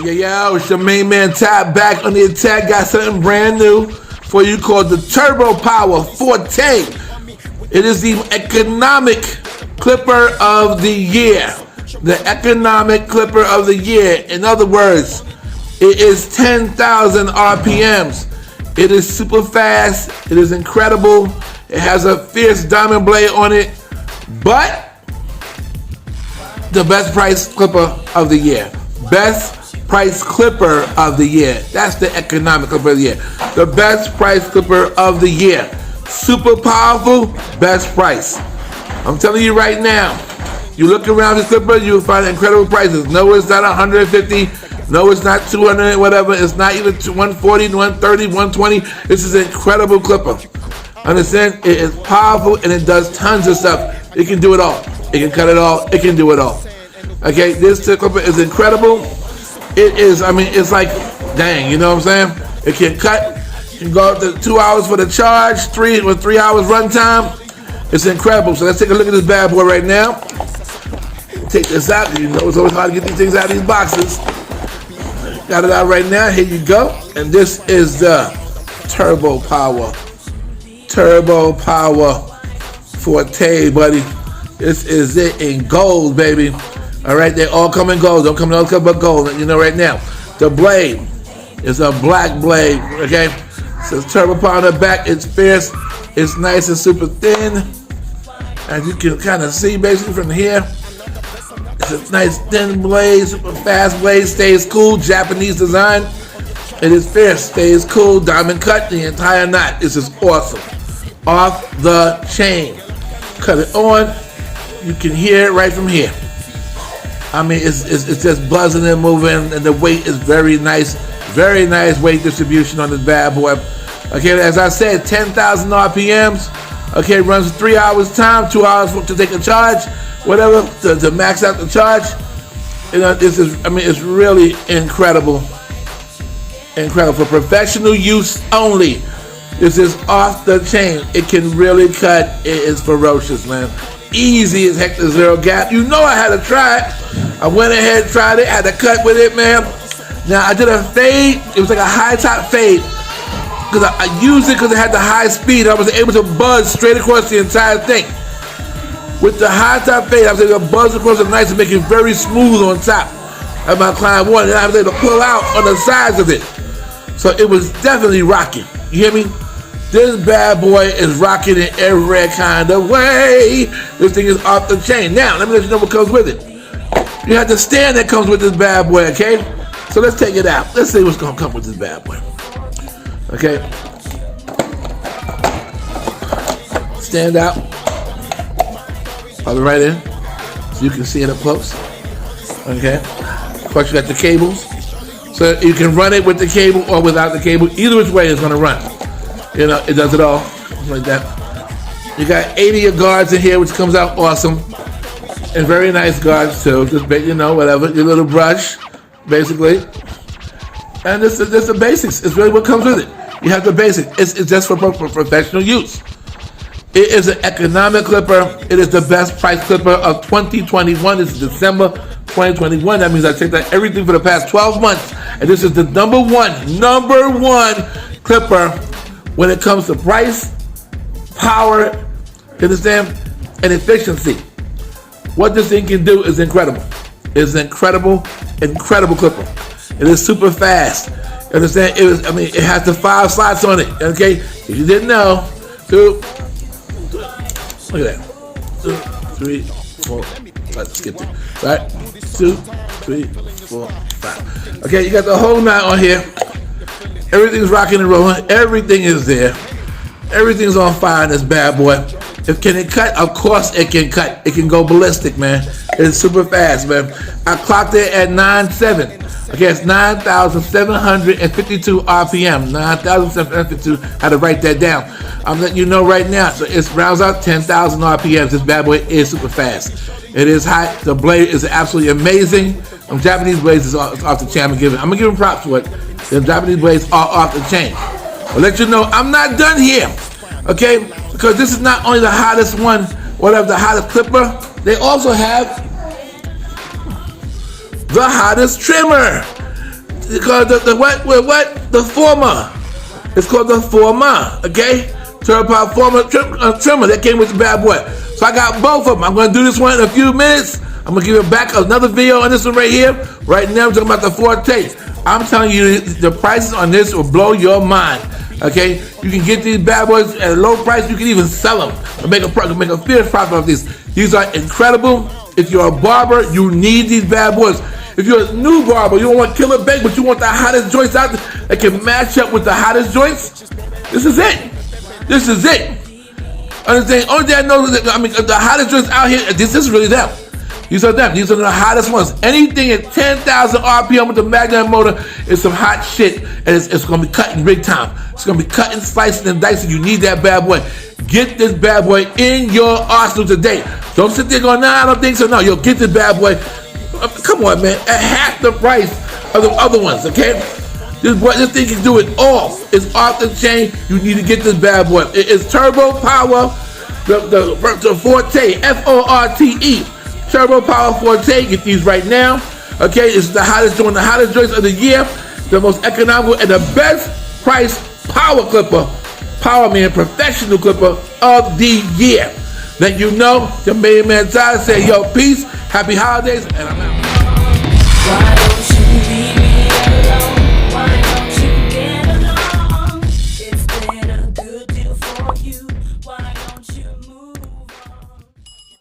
Yo, it's your main man Tab back on the attack. Got something brand new for you called the Turbo Power Forte. It is the economic clipper of the year. The economic clipper of the year. In other words, it is 10,000 RPMs. It is super fast. It is incredible. It has a fierce diamond blade on it. But the best price clipper of the year. Best price clipper of the year. That's the economic clipper of the year. The best price clipper of the year. Super powerful, best price. I'm telling you right now, you look around this clipper, you'll find incredible prices. No, it's not 150. No, it's not 200, whatever. It's not even 140, 130, 120. This is an incredible clipper. Understand? It is powerful and it does tons of stuff. It can do it all. It can cut it all. It can do it all. Okay, this clipper is incredible. It is, it's like, dang, you know what I'm saying? It can cut, it can go up to 2 hours for the charge, 3 hours run time. It's incredible. So let's take a look at this bad boy right now. Take this out. You know it's always hard to get these things out of these boxes. Got it out right now. Here you go. And this is the Turbo Power Forte, buddy. This is it in gold, baby. All right, they all come in gold. Don't come in other but gold. You know right now. The blade is a black blade. Okay, it says Turbo Power on the back. It's fierce. It's nice and super thin, as you can kind of see basically from here. It's a nice thin blade, super fast blade. Stays cool. Japanese design. It is fierce. Stays cool. Diamond cut the entire knot. This is awesome. Off the chain. Cut it on. You can hear it right from here. It's just buzzing and moving, and the weight is very nice weight distribution on this bad boy. Okay, as I said, 10,000 RPMs. Okay, runs 3 hours time, 2 hours to take a charge, whatever, to max out the charge. You know, it's really incredible. Incredible for professional use only. This is off the chain. It can really cut. It is ferocious, man. Easy as heck to zero gap. You know I had to try it. I went ahead and tried it. I had to cut with it, man. Now I did a fade. It was like a high top fade. Because I used it because it had the high speed. I was able to buzz straight across the entire thing. With the high top fade, I was able to buzz across the nice and make it very smooth on top. As my client wanted. And I was able to pull out on the sides of it. So it was definitely rocking. You hear me? This bad boy is rocking in every kind of way. This thing is off the chain. Now, let me let you know what comes with it. You have the stand that comes with this bad boy, okay? So let's take it out. Let's see what's going to come with this bad boy. Okay? Stand out. Plug it right in so you can see it up close. Okay? Of course, you got the cables. So you can run it with the cable or without the cable. Either which way it's going to run. You know, it does it all like that. You got 80 of guards in here, which comes out awesome. And very nice guards too. Just, you know, whatever. Your little brush, basically. And this is the basics. It's really what comes with it. You have the basics. It's just for professional use. It is an economic clipper. It is the best price clipper of 2021. This is December 2021. That means I checked out everything for the past 12 months. And this is the number one clipper when it comes to price, power, you understand, and efficiency. What this thing can do is incredible. It's an incredible clipper. It is super fast. You understand? It has the 5 slots on it. Okay? If you didn't know, look at that. 2, 3, 4. Let's skip it. Right? 2, 3, 4, 5. Okay, you got the whole knot on here. Everything's rocking and rolling. Everything is there. Everything's on fire in this bad boy. Can it cut? Of course it can cut. It can go ballistic, man. It's super fast, man. I clocked it at 9.7. Okay, it's 9,752 RPM. 9,752. I had to write that down. I'm letting you know right now. So it rounds out 10,000 RPMs. This bad boy is super fast. It is hot. The blade is absolutely amazing. Japanese blades is off the chain. I'm gonna give him props for it. The Japanese blades are off the chain. I'll let you know I'm not done here. Okay? Because this is not only the hottest one, whatever, the hottest clipper, they also have the hottest trimmer. Because the what? The former. It's called the former. Okay. Turbo Power former trimmer that came with the bad boy. So I got both of them. I'm gonna do this one in a few minutes. I'm gonna give you back another video on this one right here. Right now, I'm talking about the FORTE. I'm telling you, the prices on this will blow your mind. Okay, you can get these bad boys at a low price. You can even sell them and make a fierce profit off these. These are incredible. If you're a barber, you need these bad boys. If you're a new barber, you don't want killer bake, but you want the hottest joints out there that can match up with the hottest joints. This is it. This is it. Understand? Only thing I know is that, the hottest joints out here. This is really them. These are them. These are the hottest ones. Anything at 10,000 RPM with the magnet motor is some hot shit, and it's going to be cutting big time. It's going to be cutting, slicing, and dicing. You need that bad boy. Get this bad boy in your arsenal today. Don't sit there going, nah, I don't think so. No, you'll get this bad boy. Come on, man. At half the price of the other ones, okay? This thing can do it all. It's off the chain. You need to get this bad boy. It is Turbo Power, the FORTE, FORTE. Turbo Power FORTE. Get these right now. Okay, it's the hottest joint, the hottest joints of the year, the most economical and the best price power clipper, power man, professional clipper of the year. Let you know, the main man Tyler say, yo, peace, happy holidays, and I'm out. Why don't you leave?